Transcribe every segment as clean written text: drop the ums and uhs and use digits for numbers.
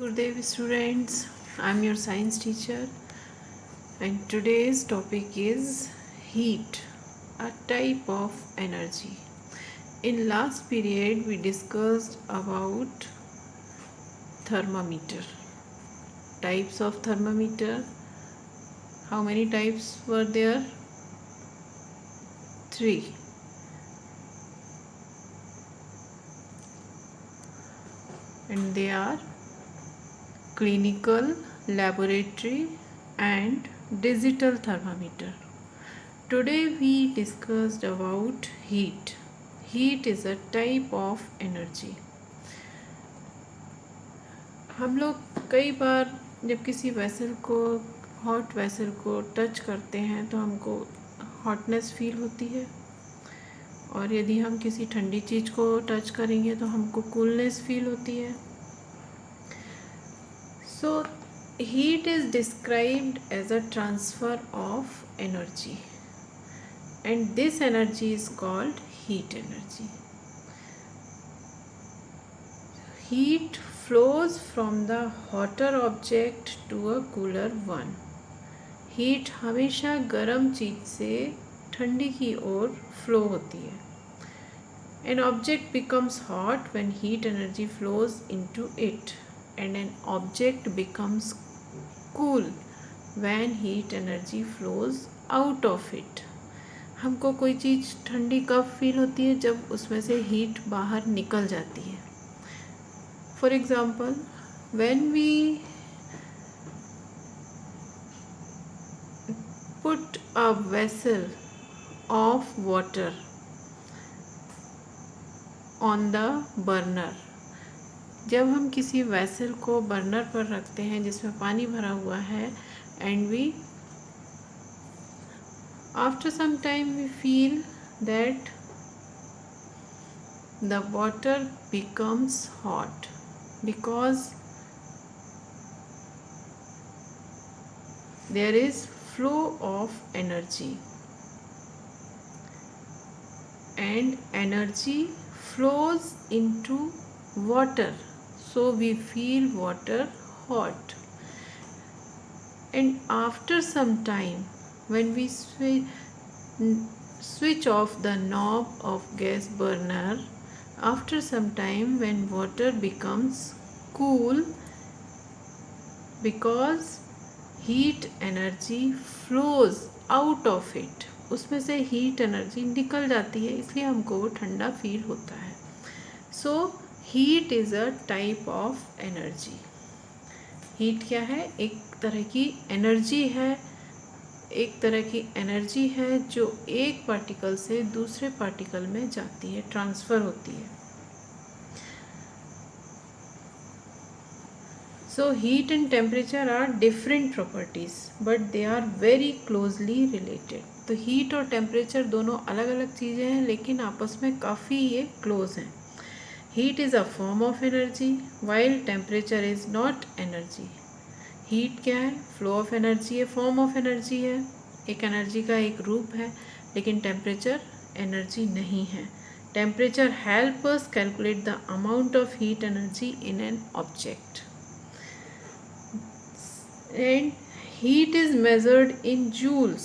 Gurudev students, I am your science teacher and today's topic is heat, a type of energy. In last period we discussed about thermometer, types of thermometer. How many types were there? 3. And they are clinical, laboratory and digital thermometer. Today we discussed about heat. Heat is a type of energy. हम लोग कई बार जब किसी vessel को hot vessel को touch करते हैं तो हमको हॉटनेस फील होती है, और यदि हम किसी ठंडी चीज़ को टच करेंगे तो हमको कूलनेस फील होती है. So heat is described as a transfer of energy and this energy is called heat energy. Heat flows from the hotter object to a cooler one. Heat हमेशा गर्म चीज से ठंडी की ओर फ्लो होती है. An object becomes hot when heat energy flows into it and an object becomes cool when heat energy flows out of it. हमको कोई चीज़ ठंडी कब फील होती है? जब उसमें से हीट बाहर निकल जाती है. For example, when we put a vessel of water on the burner, जब हम किसी वेसल को बर्नर पर रखते हैं जिसमें पानी भरा हुआ है, and we after some time we feel that the water becomes hot because there is flow of energy and energy flows into water, so we feel water hot. And after some time, when we switch off the knob of gas burner, after some time when water becomes cool, because heat energy flows out of it, उसमें से heat energy निकल जाती है, इसलिए हमको वो ठंडा feel होता है. So heat is a type of energy. Heat क्या है? एक तरह की एनर्जी है. एक तरह की एनर्जी है जो एक पार्टिकल से दूसरे पार्टिकल में जाती है, ट्रांसफ़र होती है. So heat and temperature are different properties but they are very closely related. तो हीट और टेम्परेचर दोनों अलग अलग चीज़ें हैं लेकिन आपस में काफ़ी ये क्लोज हैं. Heat is a form of energy while temperature is not energy. Heat क्या है? फ्लो ऑफ एनर्जी है, फॉर्म ऑफ एनर्जी है, एक एनर्जी का एक रूप है, लेकिन टेम्परेचर एनर्जी नहीं है. Temperature help us calculate the amount of heat energy in an object. And heat is measured in joules.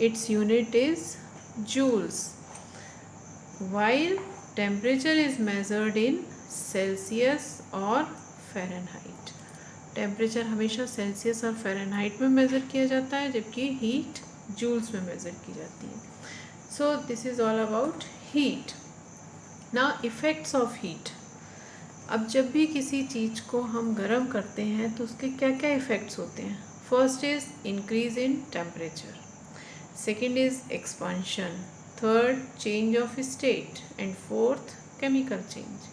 Its unit is joules, while temperature is measured in Celsius or Fahrenheit. Temperature हमेशा Celsius और Fahrenheit में measure किया जाता है, जबकि heat joules में measure की जाती है. So this is all about heat. Now effects of heat. अब जब भी किसी चीज़ को हम गर्म करते हैं तो उसके क्या क्या इफ़ेक्ट्स होते हैं? First is increase in temperature, second is expansion, third change of state and fourth chemical change.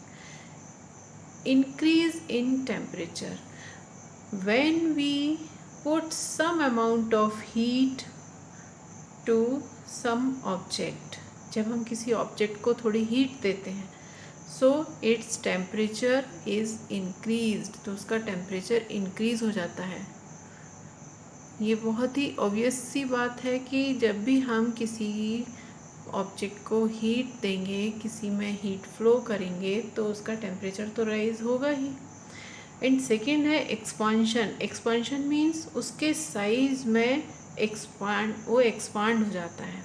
Increase in temperature, when we put some amount of heat to some object, जब हम किसी ऑब्जेक्ट को थोड़ी heat देते हैं, so its temperature is increased, तो उसका temperature increase हो जाता है. ये बहुत ही ऑब्वियस सी बात है कि जब भी हम किसी ऑब्जेक्ट को हीट देंगे, किसी में हीट फ्लो करेंगे तो उसका टेम्परेचर तो राइज होगा ही। एंड सेकेंड है एक्सपांशन। एक्सपांशन मीन्स उसके साइज में वो एक्सपांड हो जाता है।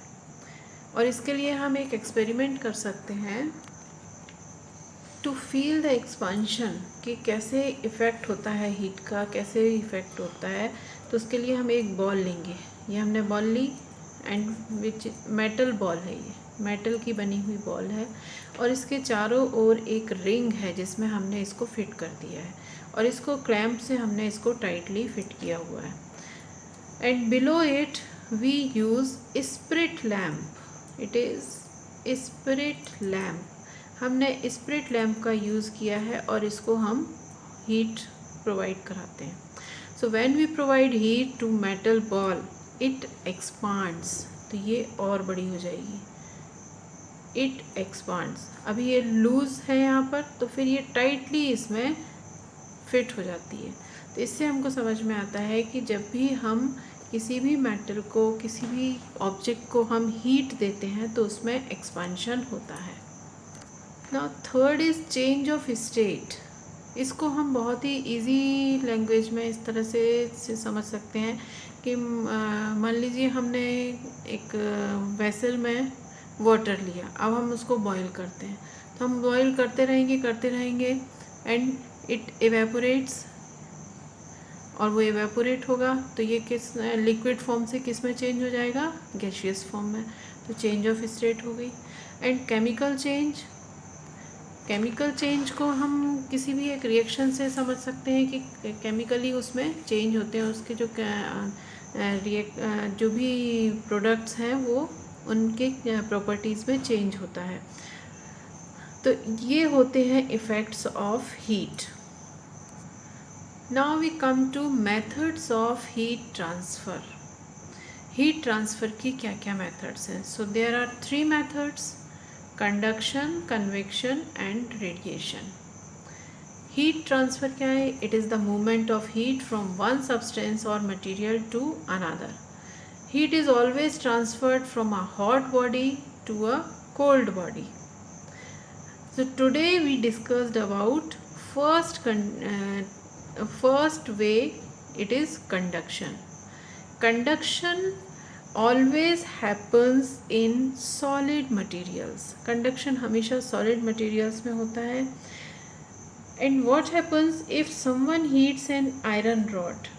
और इसके लिए हम एक एक्सपेरिमेंट कर सकते हैं टू फील द एक्सपांशन, कि कैसे इफ़ेक्ट होता है हीट का, कैसे इफ़ेक्ट होता है। तो उसके लिए हम एक बॉल लेंगे, ये हमने बॉल ली एंड विच मेटल बॉल है, ये मेटल की बनी हुई बॉल है और इसके चारों ओर एक रिंग है जिसमें हमने इसको फिट कर दिया है और इसको क्लैंप से हमने इसको टाइटली फिट किया हुआ है। And below it we use spirit lamp. It is spirit lamp. हमने स्पिरिट लैम्प का यूज़ किया है और इसको हम हीट प्रोवाइड कराते हैं। So when we provide heat to metal ball it expands, तो ये और बड़ी हो जाएगी, इट एक्सपांड्स। अभी ये लूज़ है यहाँ पर, तो फिर ये टाइटली इसमें फिट हो जाती है। तो इससे हमको समझ में आता है कि जब भी हम किसी भी मेटल को, किसी भी ऑब्जेक्ट को हम हीट देते हैं तो उसमें एक्सपांशन होता है। Now third is change of state. इसको हम बहुत ही इजी लैंग्वेज में इस तरह से समझ सकते हैं कि मान लीजिए हमने एक वेसल में वाटर लिया, अब हम उसको बॉईल करते हैं, तो हम बॉईल करते रहेंगे एंड इट इवेपोरेट्स, और वो इवेपोरेट होगा तो ये किस लिक्विड फॉर्म से किस में चेंज हो जाएगा, गैसियस फॉर्म में। तो चेंज ऑफ स्टेट हो गई। And chemical change, chemical change को हम किसी भी एक रिएक्शन से समझ सकते हैं कि केमिकली उसमें चेंज होते हैं, उसके जो भी प्रोडक्ट्स हैं वो उनके प्रॉपर्टीज़ में चेंज होता है। तो ये होते हैं effects of heat. Now we come to methods of heat transfer. Heat transfer की क्या क्या मेथड्स हैं? So there are 3 methods: conduction, convection and radiation. Heat transfer क्या है? It is the movement of heat from one substance और material to another. Heat is always transferred from a hot body to a cold body. So today we discussed about first way, it is conduction. Conduction always happens in solid materials. Conduction हमेशा solid materials में होता है. And what happens if someone heats an iron rod?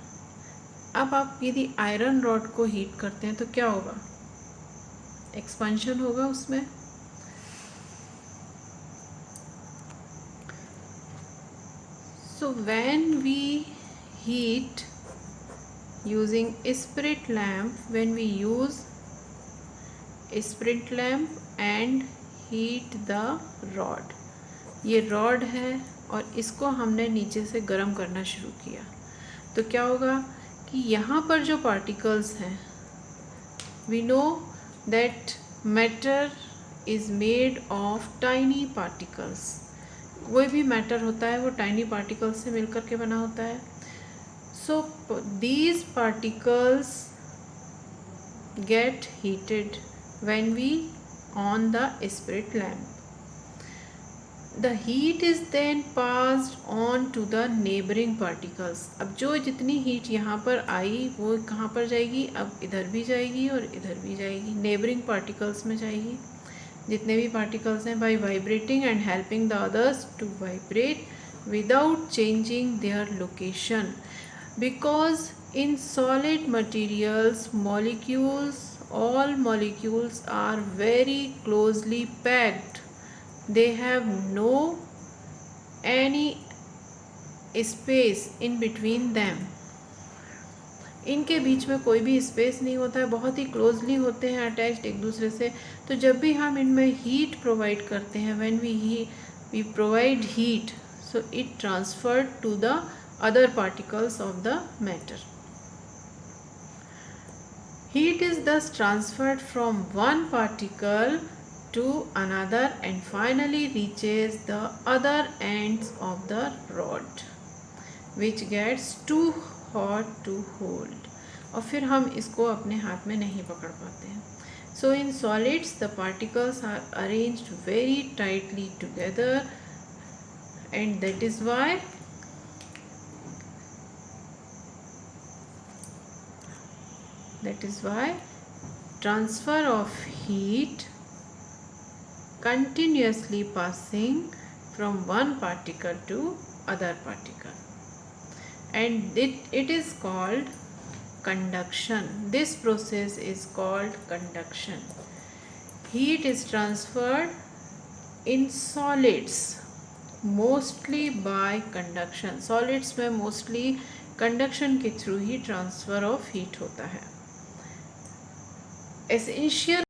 अब आप यदि iron rod को heat करते हैं तो क्या होगा? एक्सपेंशन होगा उसमें. So when we heat using spirit lamp, when we use spirit lamp and heat the rod, ये रॉड है और इसको हमने नीचे से गर्म करना शुरू किया तो क्या होगा कि यहाँ पर जो पार्टिकल्स हैं, we know that matter is made of tiny particles. कोई भी मैटर होता है वो टाइनी पार्टिकल्स से मिलकर के बना होता है. So these particles get heated when we on the spirit lamp. The heat is then passed on to the neighbouring particles. अब जो जितनी हीट यहाँ पर आई वो कहाँ पर जाएगी? अब इधर भी जाएगी और इधर भी जाएगी, नेबरिंग पार्टिकल्स में जाएगी. जितने भी पार्टिकल्स हैं, by vibrating and helping the others to vibrate without changing their location. Because in solid materials molecules, all molecules are very closely packed. They have no any space in between them. इनके बीच में कोई भी space नहीं होता है, बहुत ही closely होते हैं अटैच्ड एक दूसरे से. तो जब भी हम इनमें हीट प्रोवाइड करते हैं, when we provide heat, so it transferred to the other particles of the matter. Heat is thus transferred from one particle to another and finally reaches the other ends of the rod, which gets too hot to hold. और फिर हम इसको अपने हाथ में नहीं पकड़ पाते हैं. So in solids the particles are arranged very tightly together, and that is why transfer of heat continuously passing from one particle to other particle, and it is called conduction. This process is called conduction. Heat is transferred in solids mostly by conduction. Solids में mostly conduction के through he transfer of heat होता है. Essential